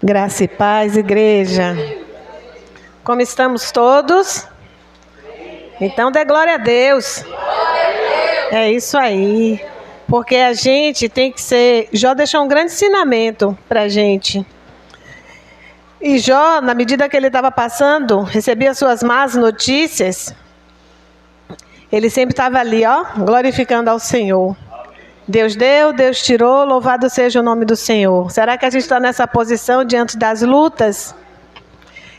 Graça e paz, igreja. Como estamos todos? Então dê glória a Deus. É isso aí. Porque a gente tem que ser... Jó deixou um grande ensinamento para a gente. E Jó, na medida que ele estava passando, recebia suas más notícias, ele sempre estava ali, glorificando ao Senhor. Deus deu, Deus tirou, louvado seja o nome do Senhor. Será que a gente está nessa posição diante das lutas?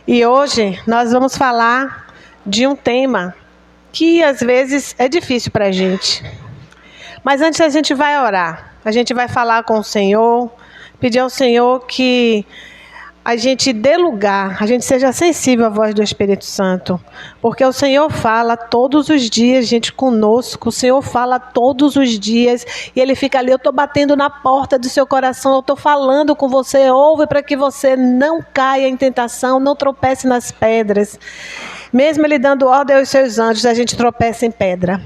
E hoje nós vamos falar de um tema que às vezes é difícil para a gente. Mas antes a gente vai orar, a gente vai falar com o Senhor, pedir ao Senhor que a gente dê lugar, a gente seja sensível à voz do Espírito Santo. Porque o Senhor fala todos os dias, gente, conosco. O Senhor fala todos os dias e Ele fica ali, eu estou batendo na porta do seu coração, eu estou falando com você, ouve para que você não caia em tentação, não tropece nas pedras. Mesmo Ele dando ordem aos seus anjos, a gente tropeça em pedra.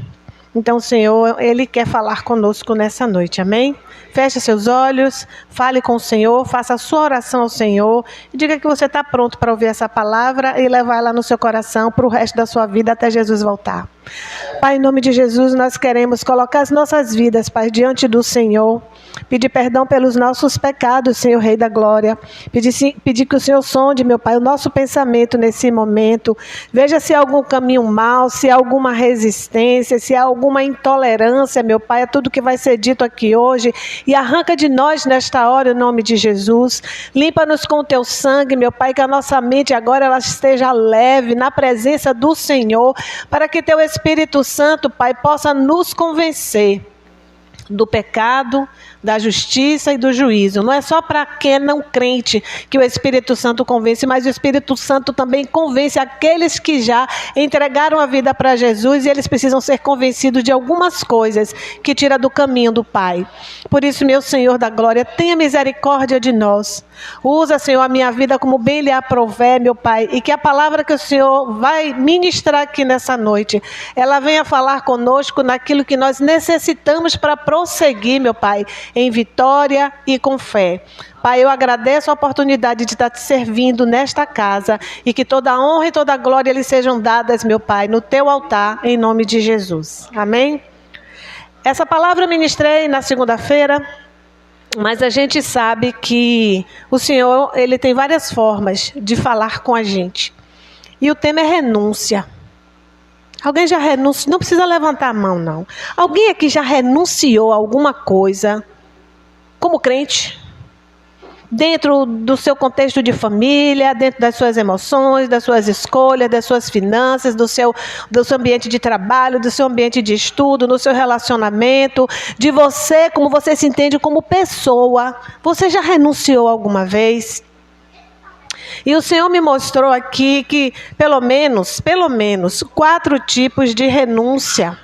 Então o Senhor, Ele quer falar conosco nessa noite, amém? Feche seus olhos, fale com o Senhor, faça a sua oração ao Senhor e diga que você está pronto para ouvir essa palavra e levar ela no seu coração para o resto da sua vida até Jesus voltar. Pai, em nome de Jesus, nós queremos colocar as nossas vidas, Pai, diante do Senhor. Pedir perdão pelos nossos pecados, Senhor Rei da Glória. Pedir que o Senhor sonde, meu Pai, o nosso pensamento nesse momento. Veja se há algum caminho mau, se há alguma resistência, se há alguma intolerância, meu Pai, a tudo que vai ser dito aqui hoje. E arranca de nós nesta hora, em nome de Jesus. Limpa-nos com o teu sangue, meu Pai, que a nossa mente agora ela esteja leve na presença do Senhor, para que teu Espírito Santo, Pai, possa nos convencer do pecado, da justiça e do juízo. Não é só para quem é não crente que o Espírito Santo convence, mas o Espírito Santo também convence aqueles que já entregaram a vida para Jesus e eles precisam ser convencidos de algumas coisas que tira do caminho do Pai. Por isso, meu Senhor da glória, tenha misericórdia de nós. Usa, Senhor, a minha vida como bem lhe aprouver, meu Pai, e que a palavra que o Senhor vai ministrar aqui nessa noite, ela venha falar conosco naquilo que nós necessitamos para prosseguir, meu Pai, em vitória e com fé. Pai, eu agradeço a oportunidade de estar te servindo nesta casa e que toda a honra e toda a glória lhe sejam dadas, meu Pai, no teu altar, em nome de Jesus. Amém? Essa palavra eu ministrei na segunda-feira, mas a gente sabe que o Senhor, Ele tem várias formas de falar com a gente. E o tema é renúncia. Alguém já renunciou? Não precisa levantar a mão, não. Alguém aqui já renunciou a alguma coisa como crente? Dentro do seu contexto de família, dentro das suas emoções, das suas escolhas, das suas finanças, do seu ambiente de trabalho, do seu ambiente de estudo, no seu relacionamento, de você, como você se entende como pessoa. Você já renunciou alguma vez? E o Senhor me mostrou aqui que pelo menos 4 tipos de renúncia.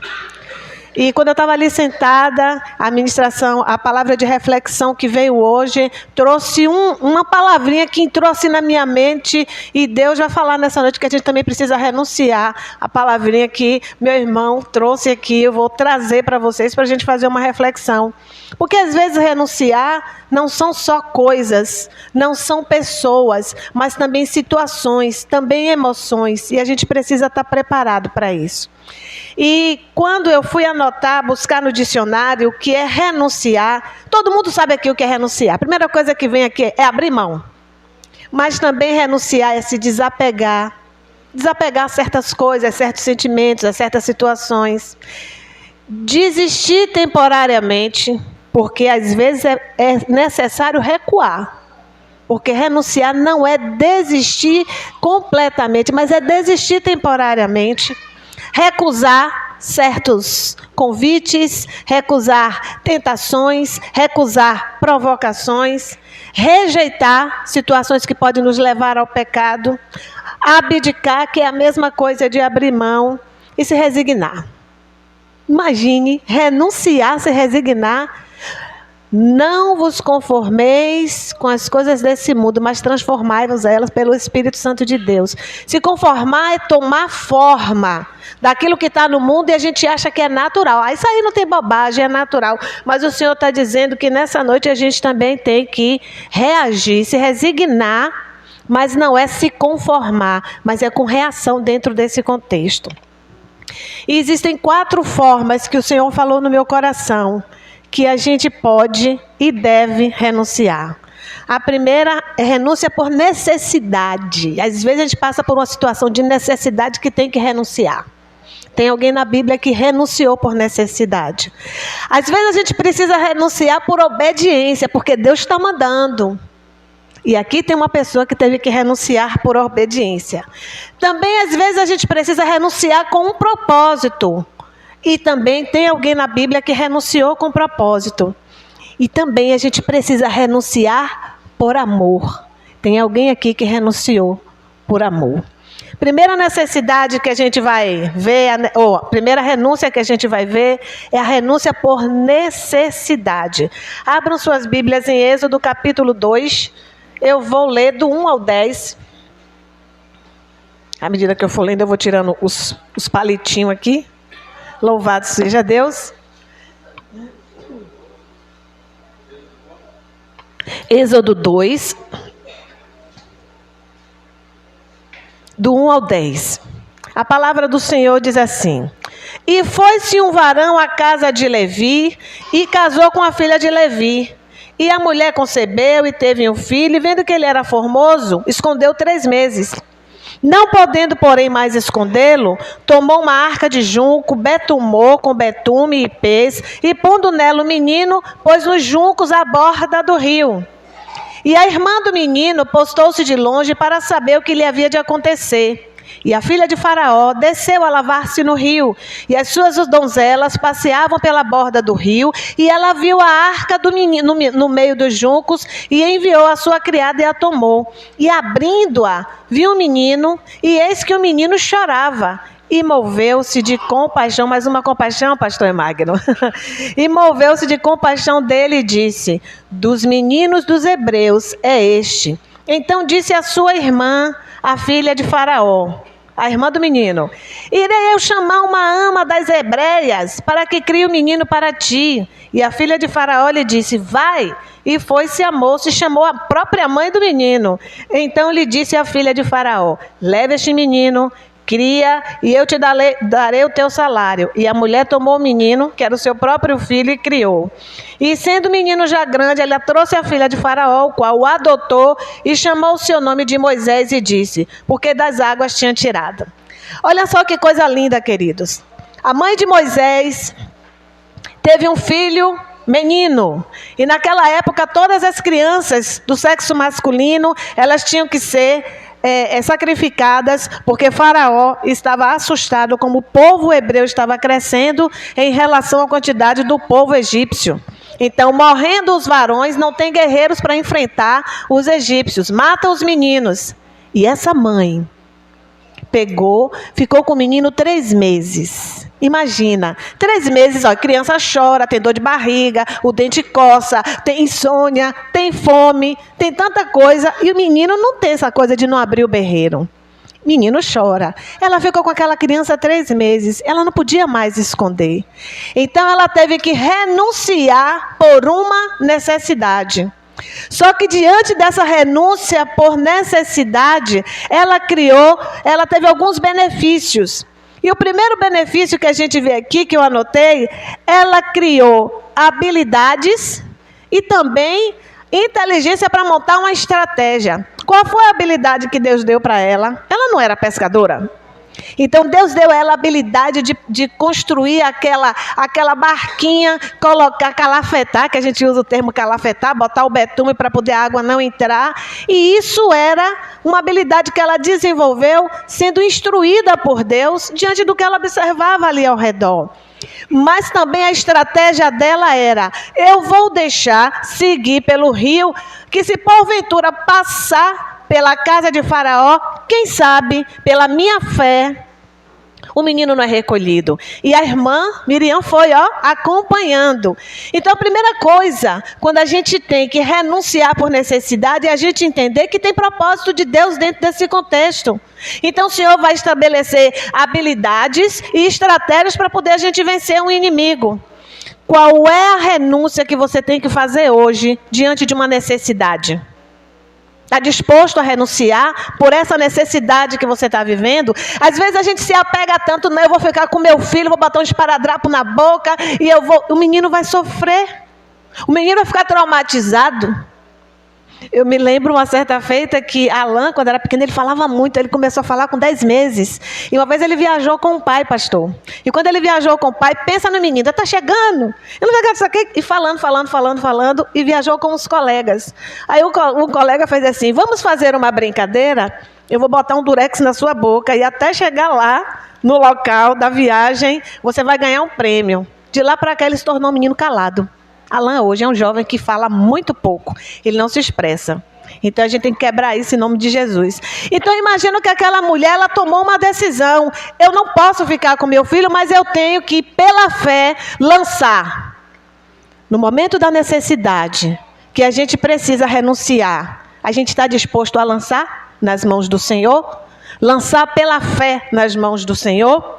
E quando eu estava ali sentada, a ministração, a palavra de reflexão que veio hoje, trouxe uma palavrinha que entrou assim na minha mente, e Deus vai falar nessa noite que a gente também precisa renunciar a palavrinha que meu irmão trouxe aqui, eu vou trazer para vocês para a gente fazer uma reflexão. Porque às vezes renunciar não são só coisas, não são pessoas, mas também situações, também emoções, e a gente precisa estar preparado para isso. E quando eu fui anotar, buscar no dicionário o que é renunciar, todo mundo sabe aqui o que é renunciar. A primeira coisa que vem aqui é abrir mão. Mas também renunciar é se desapegar. Desapegar a certas coisas, a certos sentimentos, a certas situações. Desistir temporariamente, porque às vezes é necessário recuar. Porque renunciar não é desistir completamente, mas é desistir temporariamente. Recusar certos convites, recusar tentações, recusar provocações, rejeitar situações que podem nos levar ao pecado, abdicar, que é a mesma coisa de abrir mão, e se resignar. Imagine renunciar, se resignar. Não vos conformeis com as coisas desse mundo, mas transformai-vos elas pelo Espírito Santo de Deus. Se conformar é tomar forma daquilo que está no mundo e a gente acha que é natural. Isso aí não tem bobagem, é natural. Mas o Senhor está dizendo que nessa noite a gente também tem que reagir, se resignar, mas não é se conformar, mas é com reação dentro desse contexto. E existem 4 formas que o Senhor falou no meu coração que a gente pode e deve renunciar. A primeira é renúncia por necessidade. Às vezes a gente passa por uma situação de necessidade que tem que renunciar. Tem alguém na Bíblia que renunciou por necessidade. Às vezes a gente precisa renunciar por obediência, porque Deus está mandando. E aqui tem uma pessoa que teve que renunciar por obediência. Também às vezes a gente precisa renunciar com um propósito. E também tem alguém na Bíblia que renunciou com propósito. E também a gente precisa renunciar por amor. Tem alguém aqui que renunciou por amor. Primeira necessidade que a gente vai ver, ou primeira renúncia que a gente vai ver, é a renúncia por necessidade. Abram suas Bíblias em Êxodo capítulo 2. Eu vou ler do 1 ao 10. À medida que eu for lendo, eu vou tirando os palitinhos aqui. Louvado seja Deus. Êxodo 2, do 1 ao 10. A palavra do Senhor diz assim: E foi-se um varão à casa de Levi, e casou com a filha de Levi. E a mulher concebeu e teve um filho, e vendo que ele era formoso, escondeu 3 meses. Não podendo, porém, mais escondê-lo, tomou uma arca de junco, betumou com betume e pês, e pondo nela o menino, pôs os juncos à borda do rio. E a irmã do menino postou-se de longe para saber o que lhe havia de acontecer. E a filha de Faraó desceu a lavar-se no rio, e as suas donzelas passeavam pela borda do rio, e ela viu a arca do menino no meio dos juncos, e enviou a sua criada e a tomou. E abrindo-a, viu o menino, e eis que o menino chorava. E moveu-se de compaixão, mais uma compaixão, pastor Magno. E moveu-se de compaixão dele e disse: Dos meninos dos hebreus é este. Então disse a sua irmã, a filha de Faraó, a irmã do menino: Irei eu chamar uma ama das hebreias para que crie o menino para ti. E a filha de Faraó lhe disse: Vai. E foi-se a moça e chamou a própria mãe do menino. Então lhe disse a filha de Faraó: Leve este menino, cria, e eu te darei o teu salário. E a mulher tomou o menino, que era o seu próprio filho, e criou. E sendo o menino já grande, ela trouxe a filha de Faraó, o qual o adotou, e chamou o seu nome de Moisés, e disse: Porque das águas tinha tirado. Olha só que coisa linda, queridos. A mãe de Moisés teve um filho menino. E naquela época, todas as crianças do sexo masculino, elas tinham que ser sacrificadas, porque Faraó estava assustado como o povo hebreu estava crescendo em relação à quantidade do povo egípcio. Então, morrendo os varões, não tem guerreiros para enfrentar os egípcios, matam os meninos. E essa mãe pegou, ficou com o menino 3 meses. Imagina, 3 meses, ó, a criança chora, tem dor de barriga, o dente coça, tem insônia, tem fome, tem tanta coisa, e o menino não tem essa coisa de não abrir o berreiro. Menino chora. Ela ficou com aquela criança 3 meses, ela não podia mais esconder. Então ela teve que renunciar por uma necessidade. Só que diante dessa renúncia por necessidade, ela teve alguns benefícios. E o primeiro benefício que a gente vê aqui, que eu anotei, ela criou habilidades e também inteligência para montar uma estratégia. Qual foi a habilidade que Deus deu para ela? Ela não era pescadora. Então Deus deu a ela a habilidade de construir aquela barquinha, colocar, calafetar, que a gente usa o termo calafetar, botar o betume para poder a água não entrar. E isso era uma habilidade que ela desenvolveu sendo instruída por Deus diante do que ela observava ali ao redor. Mas também a estratégia dela era: eu vou deixar seguir pelo rio, que se porventura passar pela casa de Faraó, quem sabe, pela minha fé, O menino não é recolhido. E a irmã Miriam foi, acompanhando. Então, a primeira coisa, quando a gente tem que renunciar por necessidade, é a gente entender que tem propósito de Deus dentro desse contexto. Então, o Senhor vai estabelecer habilidades e estratégias para poder a gente vencer um inimigo. Qual é a renúncia que você tem que fazer hoje diante de uma necessidade? Está disposto a renunciar por essa necessidade que você está vivendo? Às vezes a gente se apega tanto, não, eu vou ficar com meu filho, vou botar um esparadrapo na boca e o menino vai sofrer. O menino vai ficar traumatizado. Eu me lembro uma certa feita que Alan, quando era pequeno, ele falava muito. Ele começou a falar com 10 meses. E uma vez ele viajou com o pai, pastor. E quando ele viajou com o pai, pensa no menino, está chegando. Eu não sei o que, e falando, e viajou com os colegas. Aí o colega fez assim, vamos fazer uma brincadeira? Eu vou botar um durex na sua boca e até chegar lá, no local da viagem, você vai ganhar um prêmio. De lá para cá, ele se tornou um menino calado. Alan hoje é um jovem que fala muito pouco. Ele não se expressa. Então a gente tem que quebrar isso em nome de Jesus. Então imagino que aquela mulher, ela tomou uma decisão. Eu não posso ficar com meu filho, mas eu tenho que, pela fé, lançar. No momento da necessidade, que a gente precisa renunciar, a gente está disposto a lançar nas mãos do Senhor? Lançar pela fé nas mãos do Senhor?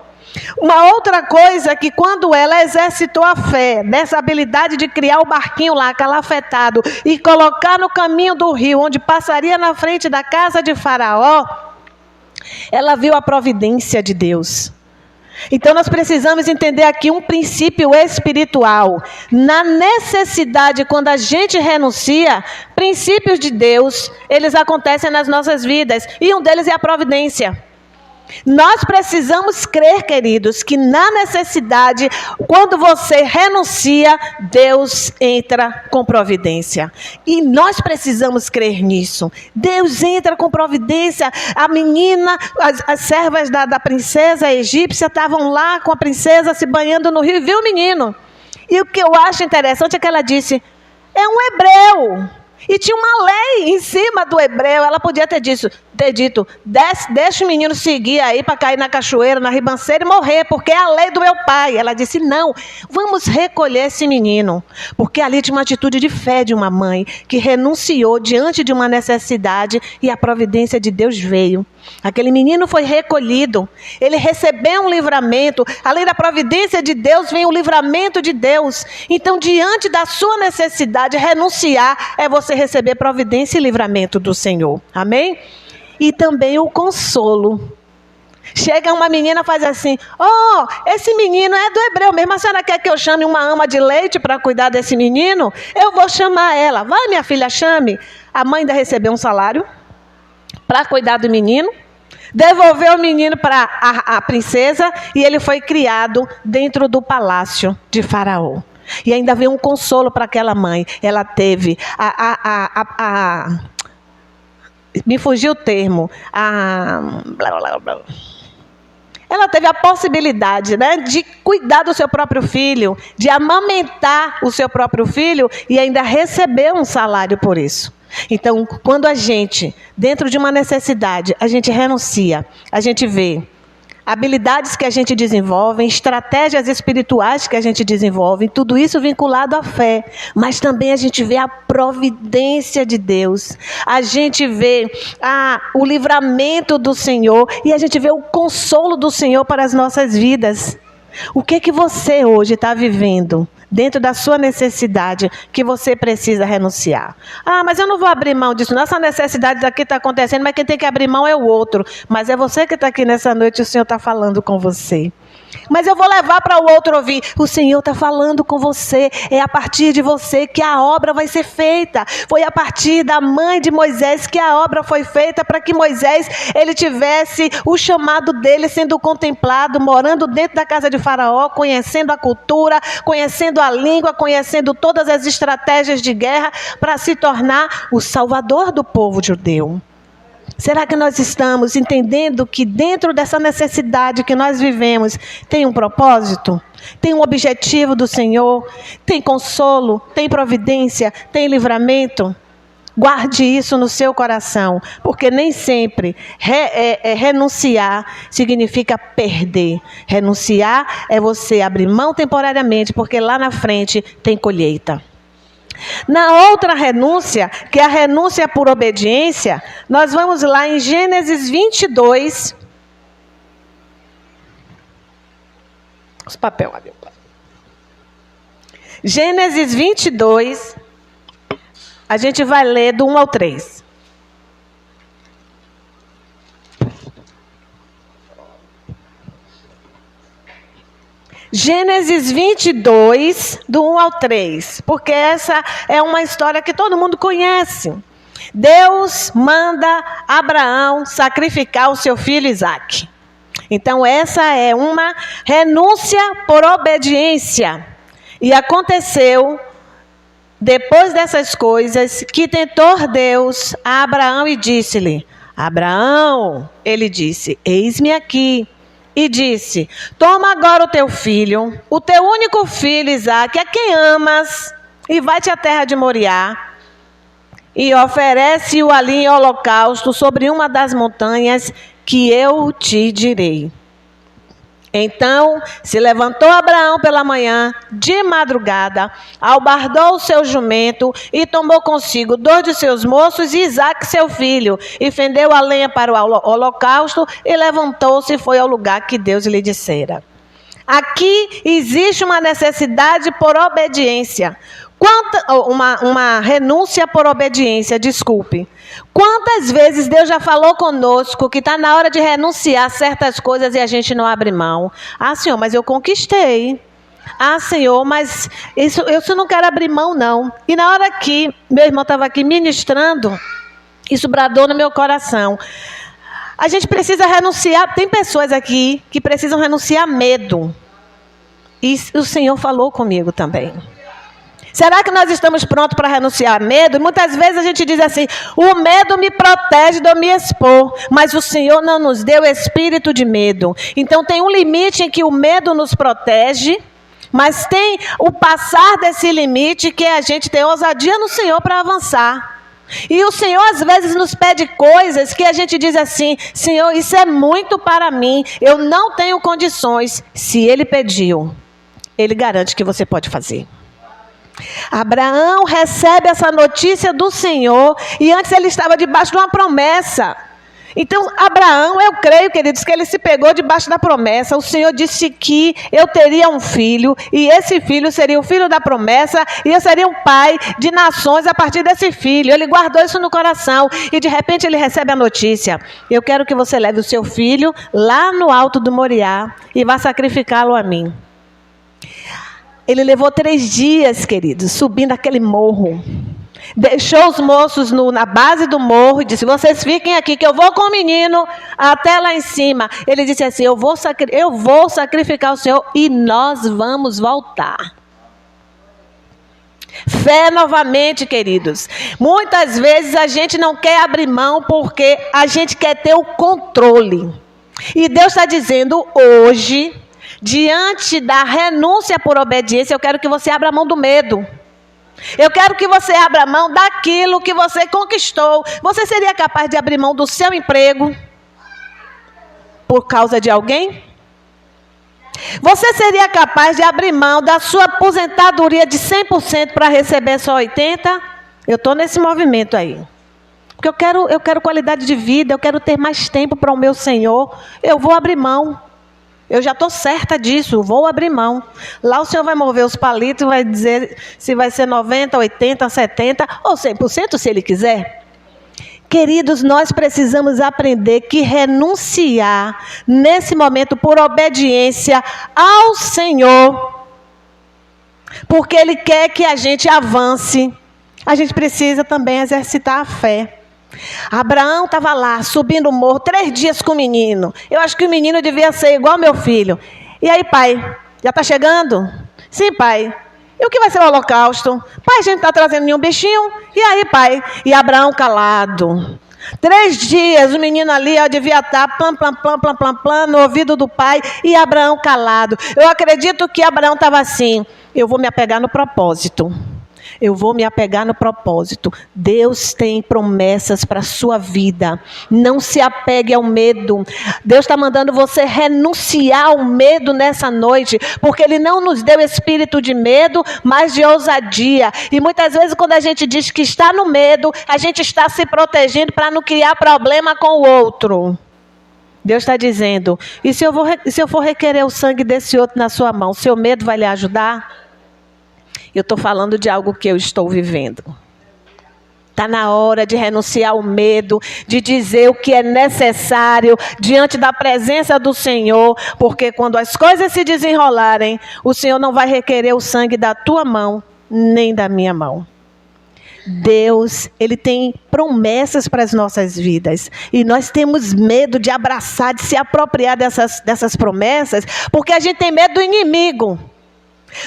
Uma outra coisa que quando ela exercitou a fé, dessa habilidade de criar o barquinho lá, calafetado, e colocar no caminho do rio, onde passaria na frente da casa de Faraó, ela viu a providência de Deus. Então nós precisamos entender aqui um princípio espiritual. Na necessidade, quando a gente renuncia, princípios de Deus, eles acontecem nas nossas vidas, e um deles é a providência. Nós precisamos crer, queridos, que na necessidade, quando você renuncia, Deus entra com providência. E nós precisamos crer nisso. Deus entra com providência. A menina, as servas da princesa egípcia estavam lá com a princesa se banhando no rio e viu o menino. E o que eu acho interessante é que ela disse, é um hebreu. E tinha uma lei em cima do hebreu. Ela podia ter dito, deixa o menino seguir aí para cair na cachoeira, na ribanceira e morrer, porque é a lei do meu pai. Ela disse, não, vamos recolher esse menino. Porque ali tinha uma atitude de fé de uma mãe que renunciou diante de uma necessidade e a providência de Deus veio. Aquele menino foi recolhido, ele recebeu um livramento. Além da providência de Deus, vem o livramento de Deus. Então, diante da sua necessidade, renunciar é você receber providência e livramento do Senhor. Amém? E também o consolo. Chega uma menina e faz assim, esse menino é do hebreu mesmo, a senhora quer que eu chame uma ama de leite para cuidar desse menino? Eu vou chamar ela. Vai, minha filha, chame. A mãe ainda recebeu um salário para cuidar do menino, devolveu o menino para a princesa e ele foi criado dentro do palácio de Faraó. E ainda veio um consolo para aquela mãe. Ela teve me fugiu o termo, ela teve a possibilidade, de cuidar do seu próprio filho, de amamentar o seu próprio filho e ainda receber um salário por isso. Então, quando a gente, dentro de uma necessidade, a gente renuncia, a gente vê habilidades que a gente desenvolve, estratégias espirituais que a gente desenvolve, tudo isso vinculado à fé. Mas também a gente vê a providência de Deus, a gente vê o livramento do Senhor e a gente vê o consolo do Senhor para as nossas vidas. O que você hoje está vivendo dentro da sua necessidade que você precisa renunciar? Mas eu não vou abrir mão disso. Nossa necessidade daqui está acontecendo, mas quem tem que abrir mão é o outro. Mas é você que está aqui nessa noite e o Senhor está falando com você. Mas eu vou levar para o outro ouvir. O Senhor está falando com você. É a partir de você que a obra vai ser feita. Foi a partir da mãe de Moisés que a obra foi feita para que Moisés ele tivesse o chamado dele sendo contemplado, morando dentro da casa de Faraó, conhecendo a cultura, conhecendo a língua, conhecendo todas as estratégias de guerra para se tornar o salvador do povo judeu. Será que nós estamos entendendo que dentro dessa necessidade que nós vivemos tem um propósito? Tem um objetivo do Senhor? Tem consolo? Tem providência? Tem livramento? Guarde isso no seu coração, porque nem sempre renunciar significa perder. Renunciar é você abrir mão temporariamente, porque lá na frente tem colheita. Na outra renúncia, que é a renúncia por obediência, nós vamos lá em Gênesis 22. Os papéis ali. Gênesis 22, a gente vai ler do 1 ao 3. Gênesis 22, do 1 ao 3, porque essa é uma história que todo mundo conhece. Deus manda Abraão sacrificar o seu filho Isaque. Então essa é uma renúncia por obediência. E aconteceu, depois dessas coisas, que tentou Deus a Abraão e disse-lhe: Abraão, ele disse, eis-me aqui. E disse: toma agora o teu filho, o teu único filho Isaque, a quem amas, e vai-te à terra de Moriá, e oferece-o ali em holocausto sobre uma das montanhas que eu te direi. Então se levantou Abraão pela manhã, de madrugada, albardou o seu jumento e tomou consigo 2 de seus moços e Isaque seu filho, e fendeu a lenha para o holocausto e levantou-se e foi ao lugar que Deus lhe dissera. Aqui existe uma necessidade por obediência. Uma renúncia por obediência, desculpe. Quantas vezes Deus já falou conosco que está na hora de renunciar a certas coisas e a gente não abre mão? Ah, Senhor, mas eu conquistei. Ah, Senhor, mas eu não quero abrir mão, não. E na hora que meu irmão estava aqui ministrando, isso bradou no meu coração. A gente precisa renunciar, tem pessoas aqui que precisam renunciar a medo. E o Senhor falou comigo também. Será que nós estamos prontos para renunciar a medo? Muitas vezes a gente diz assim: o medo me protege de eu me expor, mas o Senhor não nos deu espírito de medo. Então tem um limite em que o medo nos protege, mas tem o passar desse limite que é a gente ter ousadia no Senhor para avançar. E o Senhor às vezes nos pede coisas que a gente diz assim: Senhor, isso é muito para mim, eu não tenho condições. Se Ele pediu, Ele garante que você pode fazer. Abraão recebe essa notícia do Senhor e antes ele estava debaixo de uma promessa. Então Abraão, eu creio, queridos, que ele se pegou debaixo da promessa. O Senhor disse que eu teria um filho e esse filho seria o filho da promessa e eu seria um pai de nações a partir desse filho. Ele guardou isso no coração e de repente ele recebe a notícia: eu quero que você leve o seu filho lá no alto do Moriá e vá sacrificá-lo a mim. Ele levou 3 dias, queridos, subindo aquele morro. Deixou os moços na base do morro e disse: vocês fiquem aqui que eu vou com o menino até lá em cima. Ele disse assim: eu vou sacrificar o Senhor e nós vamos voltar. Fé novamente, queridos. Muitas vezes a gente não quer abrir mão porque a gente quer ter o controle. E Deus está dizendo hoje, diante da renúncia por obediência, eu quero que você abra mão do medo. Eu quero que você abra mão daquilo que você conquistou. Você seria capaz de abrir mão do seu emprego por causa de alguém? Você seria capaz de abrir mão da sua aposentadoria de 100% para receber só 80%? Eu estou nesse movimento aí. Porque eu quero qualidade de vida, eu quero ter mais tempo para o meu Senhor. Eu vou abrir mão. Eu já estou certa disso, vou abrir mão. Lá o Senhor vai mover os palitos e vai dizer se vai ser 90%, 80%, 70% ou 100% se Ele quiser. Queridos, nós precisamos aprender que renunciar nesse momento por obediência ao Senhor, porque Ele quer que a gente avance. A gente precisa também exercitar a fé. Abraão estava lá, subindo o morro, 3 dias com o menino. Eu acho que o menino devia ser igual ao meu filho. E aí, pai, já está chegando? Sim, pai. E o que vai ser o holocausto? Pai, a gente está trazendo nenhum bichinho? E aí, pai? E Abraão calado. 3 dias, o menino ali devia estar plam, no ouvido do pai. E Abraão calado. Eu acredito que Abraão estava assim: eu vou me apegar no propósito. Eu vou me apegar no propósito. Deus tem promessas para a sua vida. Não se apegue ao medo. Deus está mandando você renunciar ao medo nessa noite, porque Ele não nos deu espírito de medo, mas de ousadia. E muitas vezes quando a gente diz que está no medo, a gente está se protegendo para não criar problema com o outro. Deus está dizendo, e se eu for requerer o sangue desse outro na sua mão, seu medo vai lhe ajudar? Eu estou falando de algo que eu estou vivendo. Está na hora de renunciar ao medo, de dizer o que é necessário diante da presença do Senhor, porque quando as coisas se desenrolarem, o Senhor não vai requerer o sangue da tua mão, nem da minha mão. Deus, Ele tem promessas para as nossas vidas. E nós temos medo de abraçar, de se apropriar dessas promessas, porque a gente tem medo do inimigo.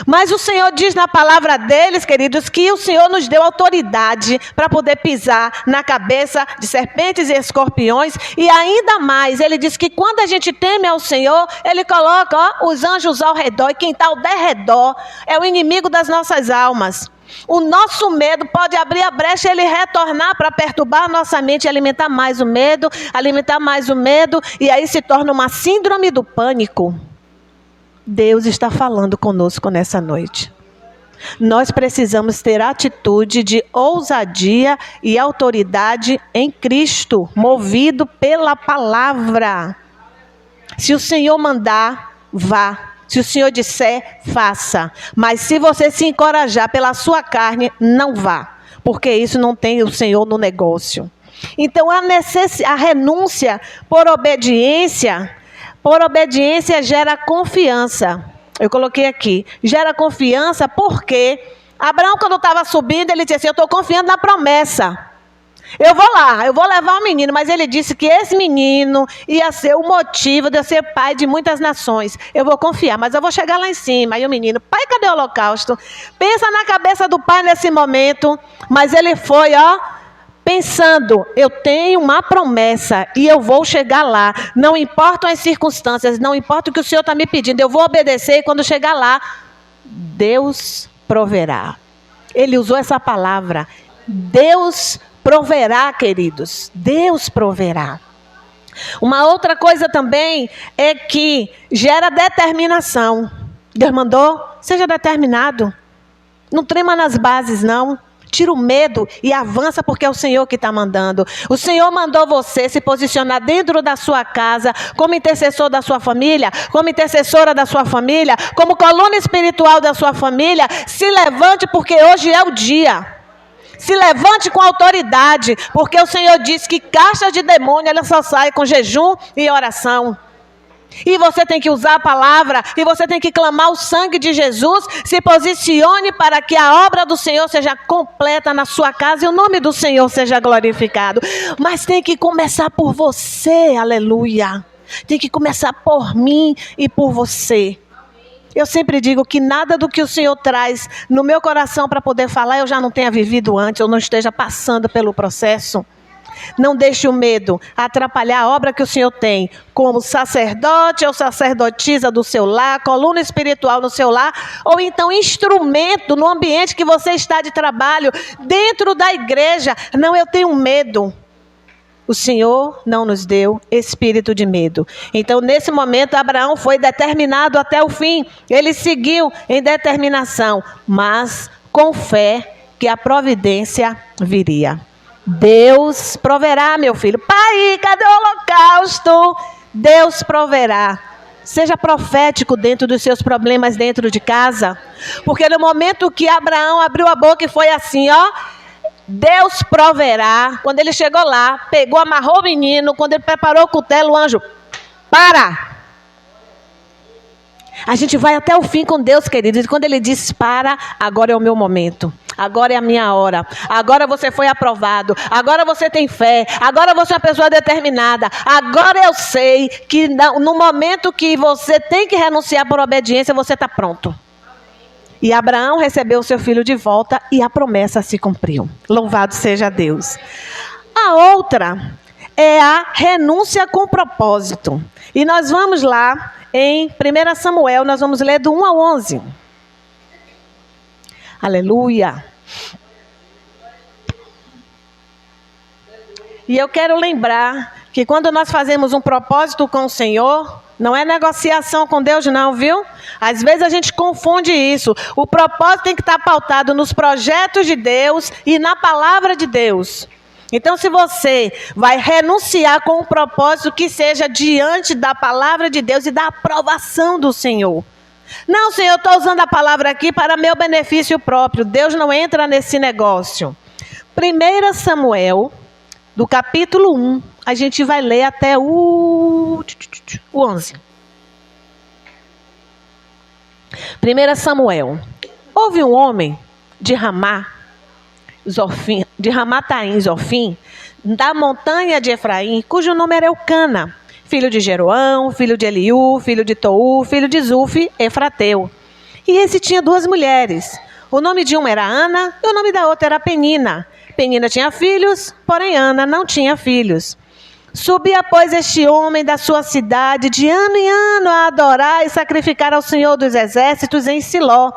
Mas o Senhor diz na palavra deles, queridos, que o Senhor nos deu autoridade para poder pisar na cabeça de serpentes e escorpiões. E ainda mais, Ele diz que quando a gente teme ao Senhor, Ele coloca os anjos ao redor. E quem está ao derredor é o inimigo das nossas almas. O nosso medo pode abrir a brecha e ele retornar para perturbar a nossa mente e alimentar mais o medo, e aí se torna uma síndrome do pânico. Deus está falando conosco nessa noite. Nós precisamos ter atitude de ousadia e autoridade em Cristo, movido pela palavra. Se o Senhor mandar, vá. Se o Senhor disser, faça. Mas se você se encorajar pela sua carne, não vá. Porque isso não tem o Senhor no negócio. Então, a renúncia por obediência gera confiança. Eu coloquei aqui. Gera confiança porque Abraão, quando estava subindo, ele disse assim, eu estou confiando na promessa. Eu vou lá, eu vou levar o menino, mas ele disse que esse menino ia ser o motivo de eu ser pai de muitas nações. Eu vou confiar, mas eu vou chegar lá em cima. Aí o menino, pai, cadê o holocausto? Pensa na cabeça do pai nesse momento, mas ele foi, pensando, eu tenho uma promessa e eu vou chegar lá. Não importam as circunstâncias, não importa o que o Senhor está me pedindo, eu vou obedecer e quando chegar lá, Deus proverá. Ele usou essa palavra, Deus proverá, queridos. Deus proverá. Uma outra coisa também é que gera determinação. Deus mandou, seja determinado. Não trema nas bases, não. Tira o medo e avança porque é o Senhor que está mandando. O Senhor mandou você se posicionar dentro da sua casa, como intercessor da sua família, como intercessora da sua família, como coluna espiritual da sua família. Se levante porque hoje é o dia. Se levante com autoridade, porque o Senhor diz que caixa de demônio ela só sai com jejum e oração. E você tem que usar a palavra, e você tem que clamar o sangue de Jesus. Se posicione para que a obra do Senhor seja completa na sua casa e o nome do Senhor seja glorificado. Mas tem que começar por você, aleluia. Tem que começar por mim e por você. Eu sempre digo que nada do que o Senhor traz no meu coração para poder falar, eu já não tenha vivido antes, eu não esteja passando pelo processo. Não deixe o medo atrapalhar a obra que o Senhor tem, como sacerdote ou sacerdotisa do seu lar, coluna espiritual no seu lar, ou então instrumento no ambiente que você está de trabalho, dentro da igreja. Não, eu tenho medo. O Senhor não nos deu espírito de medo. Então, nesse momento, Abraão foi determinado até o fim. Ele seguiu em determinação, mas com fé que a providência viria. Deus proverá, meu filho. Pai, cadê o holocausto? Deus proverá. Seja profético dentro dos seus problemas dentro de casa. Porque no momento que Abraão abriu a boca e foi assim, Deus proverá. Quando ele chegou lá, pegou, amarrou o menino. Quando ele preparou o cutelo, o anjo, para! A gente vai até o fim com Deus, queridos. E quando ele diz para, agora é o meu momento. Agora é a minha hora. Agora você foi aprovado. Agora você tem fé. Agora você é uma pessoa determinada. Agora eu sei que no momento que você tem que renunciar por obediência, você está pronto. E Abraão recebeu o seu filho de volta e a promessa se cumpriu. Louvado seja Deus. A outra é a renúncia com propósito. E nós vamos lá em 1 Samuel, nós vamos ler do 1 ao 11. Aleluia. E eu quero lembrar que quando nós fazemos um propósito com o Senhor, não é negociação com Deus não, viu? Às vezes a gente confunde isso. O propósito tem que estar pautado nos projetos de Deus e na palavra de Deus. Então, se você vai renunciar com um propósito que seja diante da palavra de Deus e da aprovação do Senhor. Não, Senhor, eu estou usando a palavra aqui para meu benefício próprio. Deus não entra nesse negócio. 1 Samuel, do capítulo 1, a gente vai ler até o 11. 1 Samuel. Houve um homem de Ramataim, Zofim, da montanha de Efraim, cujo nome era Eucana, filho de Jeroão, filho de Eliú, filho de Tou, filho de Zufi, Efrateu. E esse tinha 2 mulheres. O nome de uma era Ana e o nome da outra era Penina. Penina tinha filhos, porém Ana não tinha filhos. Subia, pois, este homem da sua cidade de ano em ano a adorar e sacrificar ao Senhor dos Exércitos em Siló.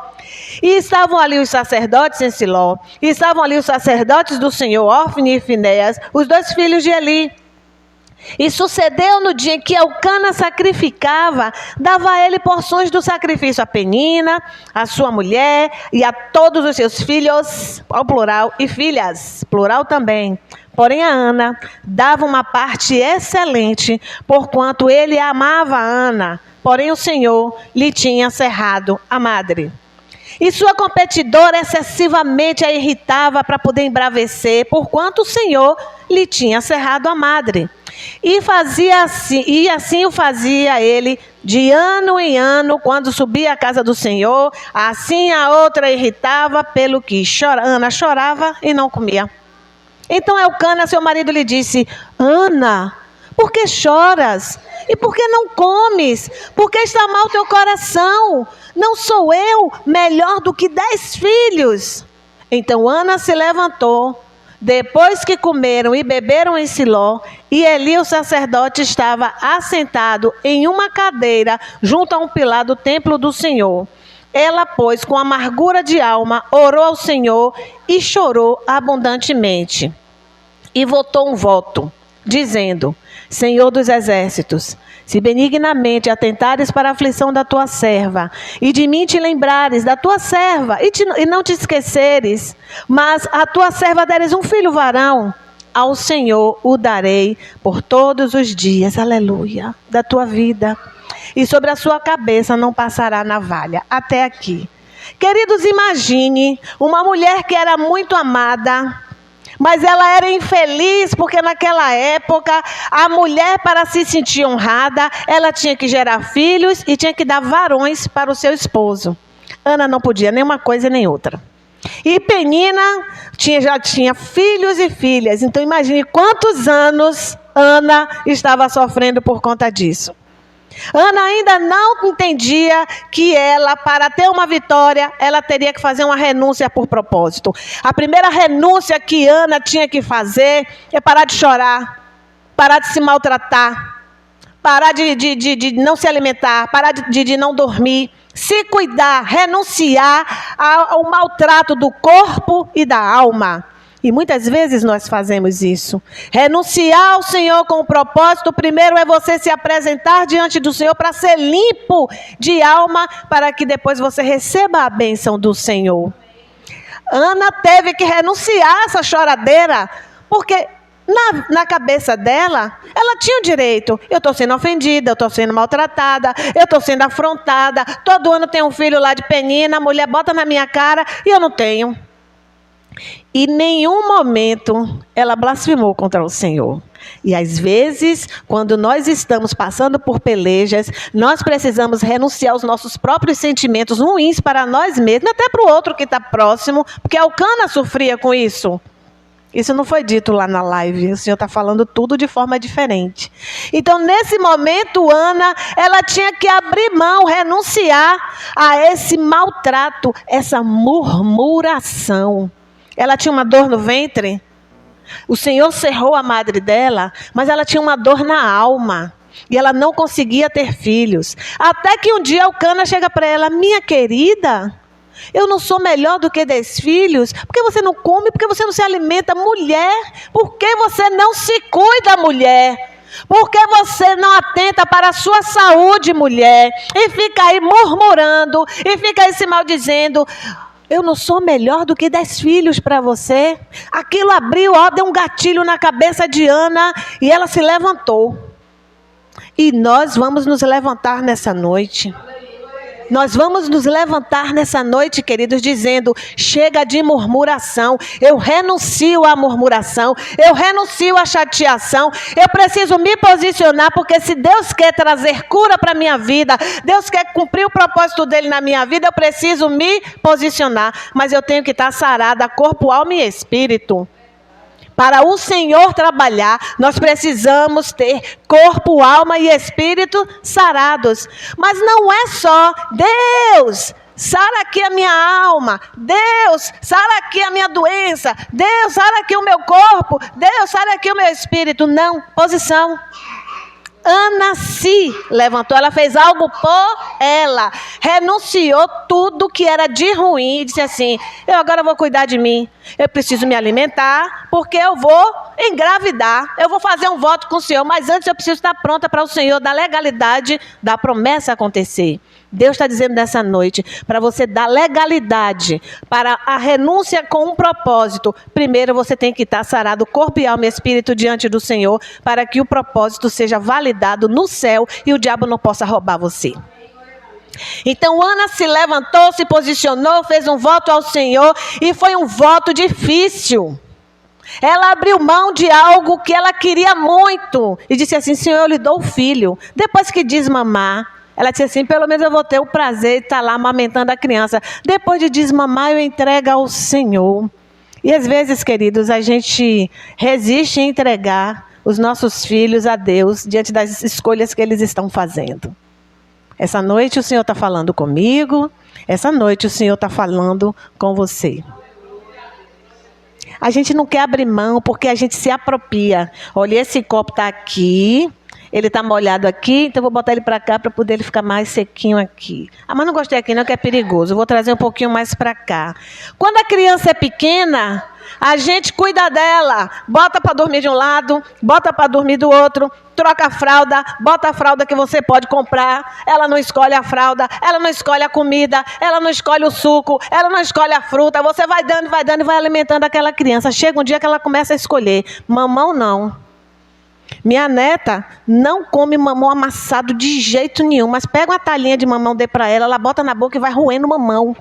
E estavam ali os sacerdotes em Siló. E estavam ali os sacerdotes do Senhor, Ofni e Finéias, os 2 filhos de Eli. E sucedeu no dia em que Eucana sacrificava, dava a ele porções do sacrifício a Penina, a sua mulher e a todos os seus filhos, ao plural, e filhas, plural também. Porém a Ana dava uma parte excelente, porquanto ele amava a Ana, porém o Senhor lhe tinha cerrado a madre. E sua competidora excessivamente a irritava para poder embravecer, porquanto o Senhor lhe tinha cerrado a madre. E assim o fazia ele de ano em ano, quando subia à casa do Senhor, assim a outra irritava, pelo que Ana chorava e não comia. Então Eucana, seu marido, lhe disse: Ana, por que choras? E por que não comes? Por que está mal teu coração? Não sou eu melhor do que 10 filhos? Então Ana se levantou, depois que comeram e beberam em Siló, e Eli, o sacerdote, estava assentado em uma cadeira junto a um pilar do templo do Senhor. Ela, pois, com amargura de alma, orou ao Senhor e chorou abundantemente. E votou um voto, dizendo: Senhor dos exércitos, se benignamente atentares para a aflição da tua serva, e de mim te lembrares da tua serva, e não te esqueceres, mas a tua serva deres um filho varão, ao Senhor o darei por todos os dias, aleluia, da tua vida, e sobre a sua cabeça não passará navalha. Até aqui. Queridos, imagine uma mulher que era muito amada, mas ela era infeliz, porque naquela época, a mulher, para se sentir honrada, ela tinha que gerar filhos e tinha que dar varões para o seu esposo. Ana não podia nem uma coisa nem outra. E Penina já tinha filhos e filhas. Então imagine quantos anos Ana estava sofrendo por conta disso. Ana ainda não entendia que ela, para ter uma vitória, ela teria que fazer uma renúncia por propósito. A primeira renúncia que Ana tinha que fazer é parar de chorar, parar de se maltratar, parar de não se alimentar, parar de não dormir, se cuidar, renunciar ao maltrato do corpo e da alma. E muitas vezes nós fazemos isso. Renunciar ao Senhor com o propósito, primeiro é você se apresentar diante do Senhor para ser limpo de alma, para que depois você receba a bênção do Senhor. Ana teve que renunciar a essa choradeira, porque na cabeça dela, ela tinha o direito. Eu estou sendo ofendida, eu estou sendo maltratada, eu estou sendo afrontada. Todo ano tem um filho lá de Penina, a mulher bota na minha cara e eu não tenho. E em nenhum momento ela blasfemou contra o Senhor. E às vezes, quando nós estamos passando por pelejas, nós precisamos renunciar aos nossos próprios sentimentos ruins para nós mesmos, até para o outro que está próximo, porque Eucana sofria com isso. Isso não foi dito lá na live, o Senhor está falando tudo de forma diferente. Então, nesse momento, Ana, ela tinha que abrir mão, renunciar a esse maltrato, essa murmuração. Ela tinha uma dor no ventre. O Senhor cerrou a madre dela, mas ela tinha uma dor na alma. E ela não conseguia ter filhos. Até que um dia Eucana chega para ela: minha querida, Eu não sou melhor do que 10 filhos? Por que você não come? Por que você não se alimenta? Mulher, por que você não se cuida, mulher? Por que você não atenta para a sua saúde, mulher? E fica aí murmurando, e fica aí se maldizendo. Eu não sou melhor do que 10 filhos para você? Aquilo abriu, deu um gatilho na cabeça de Ana e ela se levantou. E nós vamos nos levantar nessa noite. Nós vamos nos levantar nessa noite, queridos, dizendo: chega de murmuração, eu renuncio à murmuração, eu renuncio à chateação, eu preciso me posicionar, porque se Deus quer trazer cura para a minha vida, Deus quer cumprir o propósito dele na minha vida, eu preciso me posicionar, mas eu tenho que estar sarada, corpo, alma e espírito. Para o Senhor trabalhar, nós precisamos ter corpo, alma e espírito sarados. Mas não é só Deus, sara aqui a minha alma. Deus, sara aqui a minha doença. Deus, sara aqui o meu corpo. Deus, sara aqui o meu espírito. Não, posição. Ana se levantou, ela fez algo por ela, renunciou tudo que era de ruim e disse assim: eu agora vou cuidar de mim, eu preciso me alimentar, porque eu vou engravidar, eu vou fazer um voto com o Senhor, mas antes eu preciso estar pronta para o Senhor dar legalidade da promessa acontecer. Deus está dizendo nessa noite, para você dar legalidade para a renúncia com um propósito, primeiro você tem que estar sarado, corpo e alma e espírito diante do Senhor, para que o propósito seja validado no céu e o diabo não possa roubar você. Então Ana se levantou, se posicionou, fez um voto ao Senhor e foi um voto difícil. Ela abriu mão de algo que ela queria muito e disse assim: Senhor, eu lhe dou o filho. Depois que desmamar, ela disse assim: pelo menos eu vou ter o prazer de estar lá amamentando a criança. Depois de desmamar, eu entrego ao Senhor. E às vezes, queridos, a gente resiste em entregar os nossos filhos a Deus diante das escolhas que eles estão fazendo. Essa noite o Senhor está falando comigo. Essa noite o Senhor está falando com você. A gente não quer abrir mão porque a gente se apropria. Olha, esse copo está aqui. Ele está molhado aqui, então eu vou botar ele para cá para poder ele ficar mais sequinho aqui. Ah, mas não gostei aqui não, que é perigoso. Eu vou trazer um pouquinho mais para cá. Quando a criança é pequena, a gente cuida dela. Bota para dormir de um lado, bota para dormir do outro, troca a fralda, bota a fralda que você pode comprar. Ela não escolhe a fralda, ela não escolhe a comida, ela não escolhe o suco, ela não escolhe a fruta. Você vai dando e vai alimentando aquela criança. Chega um dia que ela começa a escolher. Mamão não. Minha neta não come mamão amassado de jeito nenhum, mas pega uma talinha de mamão, dê para ela, ela bota na boca e vai roendo mamão.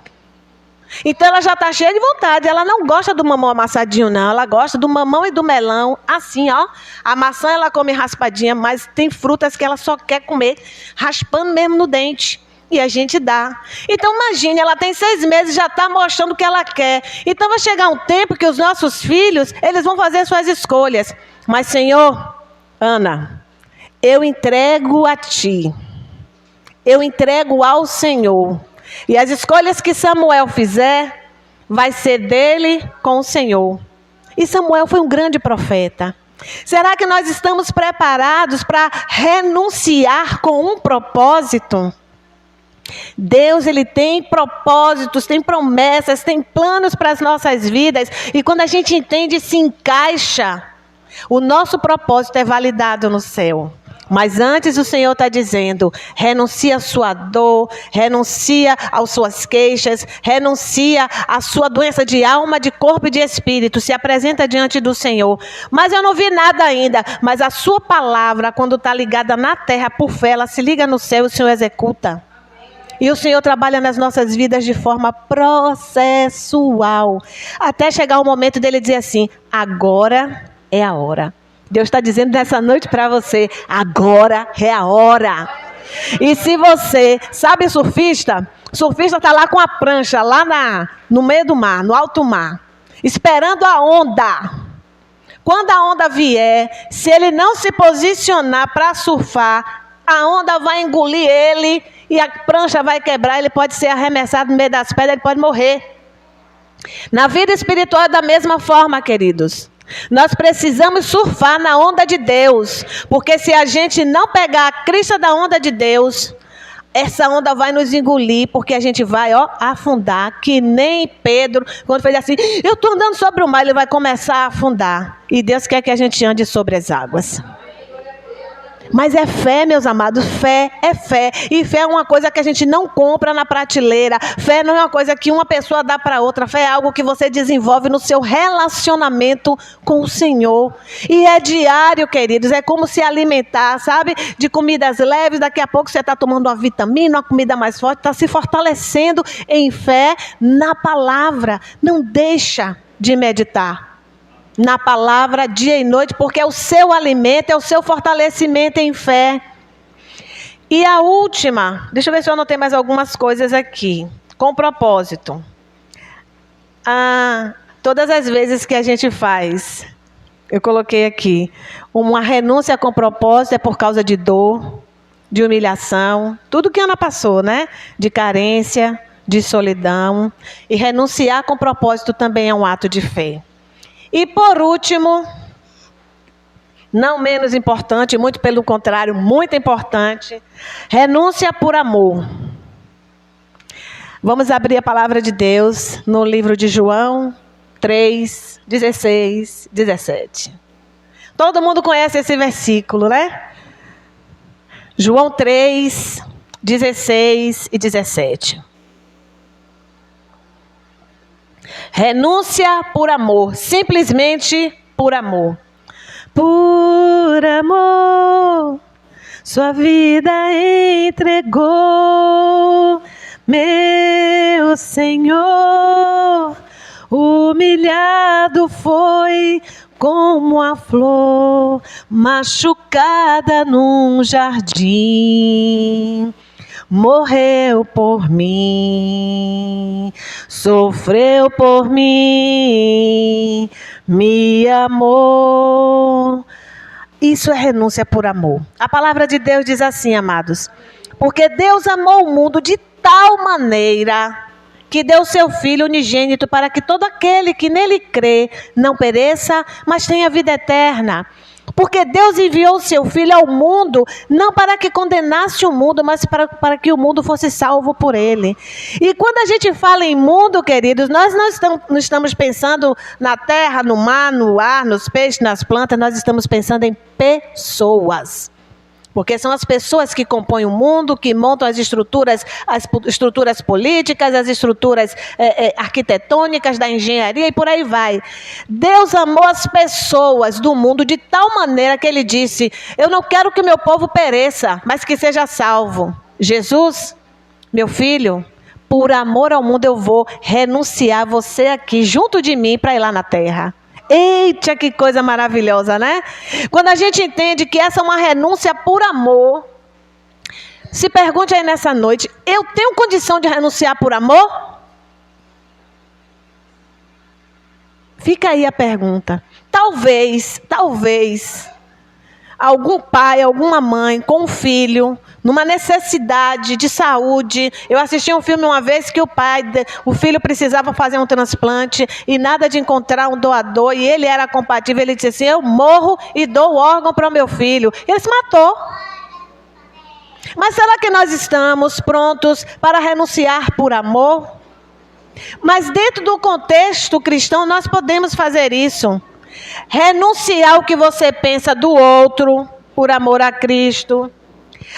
Então ela já está cheia de vontade, ela não gosta do mamão amassadinho não, ela gosta do mamão e do melão, assim ó. A maçã ela come raspadinha, mas tem frutas que ela só quer comer raspando mesmo no dente. E a gente dá. Então imagine, ela tem 6 meses, já está mostrando o que ela quer. Então vai chegar um tempo que os nossos filhos, eles vão fazer suas escolhas. Mas Senhor, Ana, eu entrego a Ti, eu entrego ao Senhor, e as escolhas que Samuel fizer, vai ser dele com o Senhor. E Samuel foi um grande profeta. Será que nós estamos preparados para renunciar com um propósito? Deus, Ele tem propósitos, tem promessas, tem planos para as nossas vidas, e quando a gente entende e se encaixa, o nosso propósito é validado no céu. Mas antes o Senhor está dizendo: renuncia à sua dor, renuncia às suas queixas, renuncia à sua doença de alma, de corpo e de espírito. Se apresenta diante do Senhor. Mas eu não vi nada ainda. Mas a sua palavra, quando está ligada na terra por fé, ela se liga no céu e o Senhor executa. E o Senhor trabalha nas nossas vidas de forma processual. Até chegar o momento dele dizer assim: agora é a hora. Deus está dizendo nessa noite para você: agora é a hora. E se você, sabe surfista? Surfista está lá com a prancha, lá no meio do mar, no alto mar, esperando a onda. Quando a onda vier, se ele não se posicionar para surfar, a onda vai engolir ele e a prancha vai quebrar, ele pode ser arremessado no meio das pedras, ele pode morrer. Na vida espiritual é da mesma forma, queridos. Nós precisamos surfar na onda de Deus, porque se a gente não pegar a crista da onda de Deus, essa onda vai nos engolir, porque a gente vai, afundar, que nem Pedro, quando fez assim, eu estou andando sobre o mar, ele vai começar a afundar. E Deus quer que a gente ande sobre as águas. Mas é fé, meus amados, fé é fé. E fé é uma coisa que a gente não compra na prateleira. Fé não é uma coisa que uma pessoa dá para outra. Fé é algo que você desenvolve no seu relacionamento com o Senhor. E é diário, queridos. É como se alimentar, sabe? De comidas leves. Daqui a pouco você está tomando uma vitamina, uma comida mais forte. Está se fortalecendo em fé na palavra. Não deixa de meditar na palavra dia e noite, porque é o seu alimento, é o seu fortalecimento em fé. E a última, deixa eu ver se eu anotei mais algumas coisas aqui, com propósito. Todas as vezes que a gente faz, eu coloquei aqui, uma renúncia com propósito é por causa de dor, de humilhação, tudo que Ana passou, né? De carência, de solidão. E renunciar com propósito também é um ato de fé. E por último, não menos importante, muito pelo contrário, muito importante, renúncia por amor. Vamos abrir a palavra de Deus no livro de João 3, 16, 17. Todo mundo conhece esse versículo, né? João 3, 16 e 17. Renúncia por amor, simplesmente por amor. Por amor, sua vida entregou, meu Senhor. Humilhado foi como a flor machucada num jardim. Morreu por mim, sofreu por mim, me amou. Isso é renúncia por amor. A palavra de Deus diz assim, amados: porque Deus amou o mundo de tal maneira que deu seu Filho unigênito para que todo aquele que nele crê não pereça, mas tenha vida eterna. Porque Deus enviou o seu Filho ao mundo, não para que condenasse o mundo, mas para que o mundo fosse salvo por ele. E quando a gente fala em mundo, queridos, nós não estamos pensando na terra, no mar, no ar, nos peixes, nas plantas, nós estamos pensando em pessoas. Porque são as pessoas que compõem o mundo, que montam as estruturas políticas, as estruturas arquitetônicas da engenharia e por aí vai. Deus amou as pessoas do mundo de tal maneira que ele disse: eu não quero que meu povo pereça, mas que seja salvo. Jesus, meu filho, por amor ao mundo eu vou renunciar você aqui junto de mim para ir lá na terra. Eita, que coisa maravilhosa, né? Quando a gente entende que essa é uma renúncia por amor, se pergunte aí nessa noite: eu tenho condição de renunciar por amor? Fica aí a pergunta. Talvez, algum pai, alguma mãe com um filho, numa necessidade de saúde. Eu assisti um filme uma vez que o filho precisava fazer um transplante e nada de encontrar um doador, e ele era compatível. Ele disse assim: eu morro e dou o órgão para o meu filho. Ele se matou. Mas será que nós estamos prontos para renunciar por amor? Mas dentro do contexto cristão nós podemos fazer isso. Renunciar ao que você pensa do outro por amor a Cristo.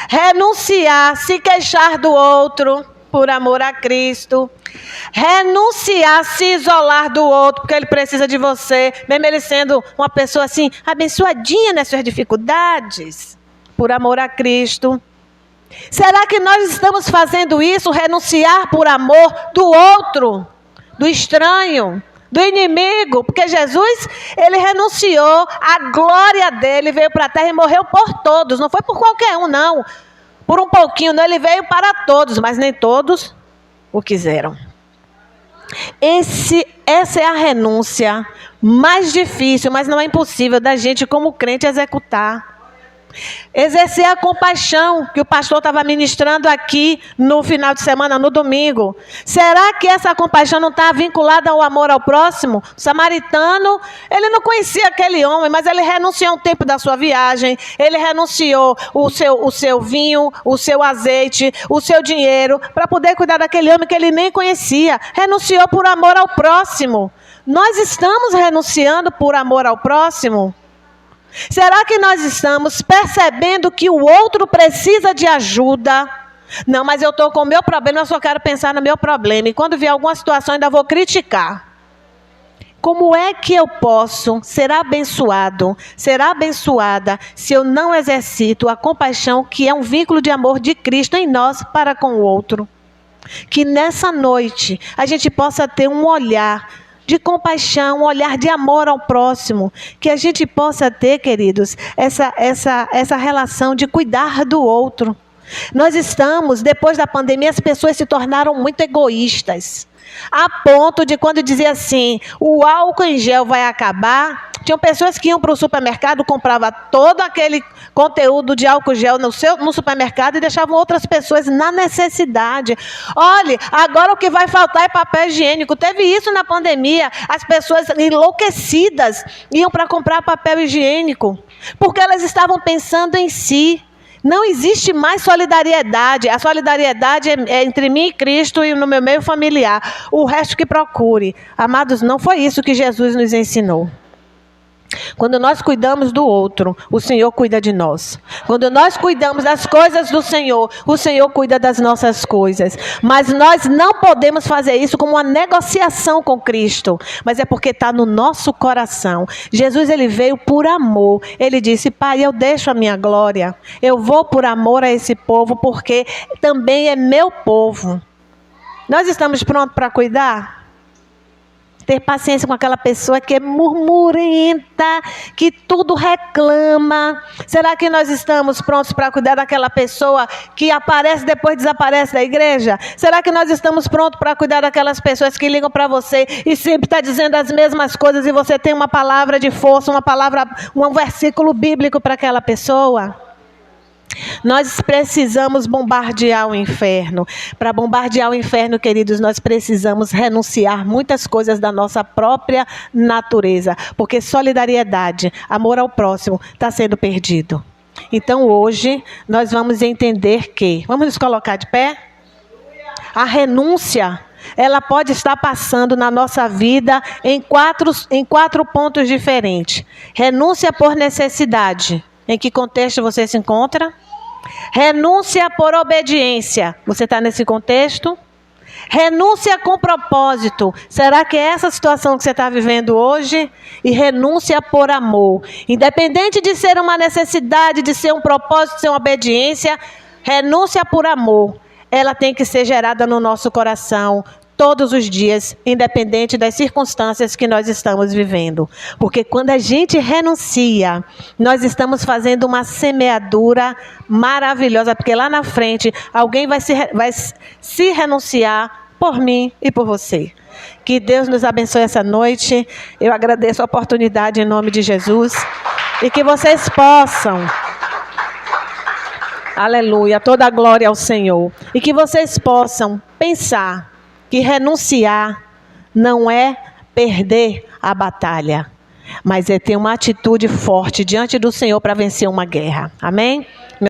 Renunciar, se queixar do outro por amor a Cristo. Renunciar, se isolar do outro porque ele precisa de você, mesmo ele sendo uma pessoa assim abençoadinha nas suas dificuldades, por amor a Cristo. Será que nós estamos fazendo isso, renunciar por amor do outro, do estranho, do inimigo? Porque Jesus, ele renunciou à glória dele, veio para a terra e morreu por todos. Não foi por qualquer um, não. Por um pouquinho, não. Ele veio para todos, mas nem todos o quiseram. Essa é a renúncia mais difícil, mas não é impossível da gente como crente executar. Exercer a compaixão que o pastor estava ministrando aqui no final de semana, no domingo. Será que essa compaixão não está vinculada ao amor ao próximo? O samaritano, ele não conhecia aquele homem, mas ele renunciou um tempo da sua viagem, ele renunciou o seu vinho, o seu azeite, o seu dinheiro, para poder cuidar daquele homem que ele nem conhecia. Renunciou por amor ao próximo. Nós estamos renunciando por amor ao próximo? Será que nós estamos percebendo que o outro precisa de ajuda? Não, mas eu estou com o meu problema, eu só quero pensar no meu problema. E quando vier alguma situação, ainda vou criticar. Como é que eu posso ser abençoado, ser abençoada, se eu não exercito a compaixão, que é um vínculo de amor de Cristo em nós para com o outro? Que nessa noite a gente possa ter um olhar de compaixão, um olhar de amor ao próximo, que a gente possa ter, queridos, essa relação de cuidar do outro. Nós estamos, depois da pandemia, as pessoas se tornaram muito egoístas, a ponto de, quando dizia assim, o álcool em gel vai acabar, tinham pessoas que iam para o supermercado, compravam todo aquele conteúdo de álcool gel no supermercado e deixavam outras pessoas na necessidade. Olha, agora o que vai faltar é papel higiênico. Teve isso na pandemia. As pessoas enlouquecidas iam para comprar papel higiênico, porque elas estavam pensando em si. Não existe mais solidariedade. A solidariedade é entre mim e Cristo e no meu meio familiar. O resto que procure. Amados, não foi isso que Jesus nos ensinou. Quando nós cuidamos do outro, o Senhor cuida de nós. Quando nós cuidamos das coisas do Senhor, o Senhor cuida das nossas coisas. Mas nós não podemos fazer isso como uma negociação com Cristo, mas é porque está no nosso coração. Jesus, ele veio por amor. Ele disse, Pai, eu deixo a minha glória. Eu vou por amor a esse povo, porque também é meu povo. Nós estamos prontos para cuidar? Ter paciência com aquela pessoa que é murmurenta, que tudo reclama. Será que nós estamos prontos para cuidar daquela pessoa que aparece e depois desaparece da igreja? Será que nós estamos prontos para cuidar daquelas pessoas que ligam para você e sempre está dizendo as mesmas coisas e você tem uma palavra de força, um versículo bíblico para aquela pessoa? Nós precisamos bombardear o inferno. Para bombardear o inferno, queridos, nós precisamos renunciar muitas coisas da nossa própria natureza. Porque solidariedade, amor ao próximo, está sendo perdido. Então hoje nós vamos entender que, vamos nos colocar de pé? A renúncia, ela pode estar passando na nossa vida em quatro pontos diferentes. Renúncia por necessidade. Em que contexto você se encontra? Renúncia por obediência. Você está nesse contexto? Renúncia com propósito. Será que é essa situação que você está vivendo hoje? E renúncia por amor. Independente de ser uma necessidade, de ser um propósito, de ser uma obediência, renúncia por amor. Ela tem que ser gerada no nosso coração todos os dias, independente das circunstâncias que nós estamos vivendo. Porque quando a gente renuncia, nós estamos fazendo uma semeadura maravilhosa, porque lá na frente alguém vai se renunciar por mim e por você. Que Deus nos abençoe essa noite. Eu agradeço a oportunidade em nome de Jesus. E que vocês possam... Aleluia, toda a glória ao Senhor. E que vocês possam pensar que renunciar não é perder a batalha, mas é ter uma atitude forte diante do Senhor para vencer uma guerra. Amém?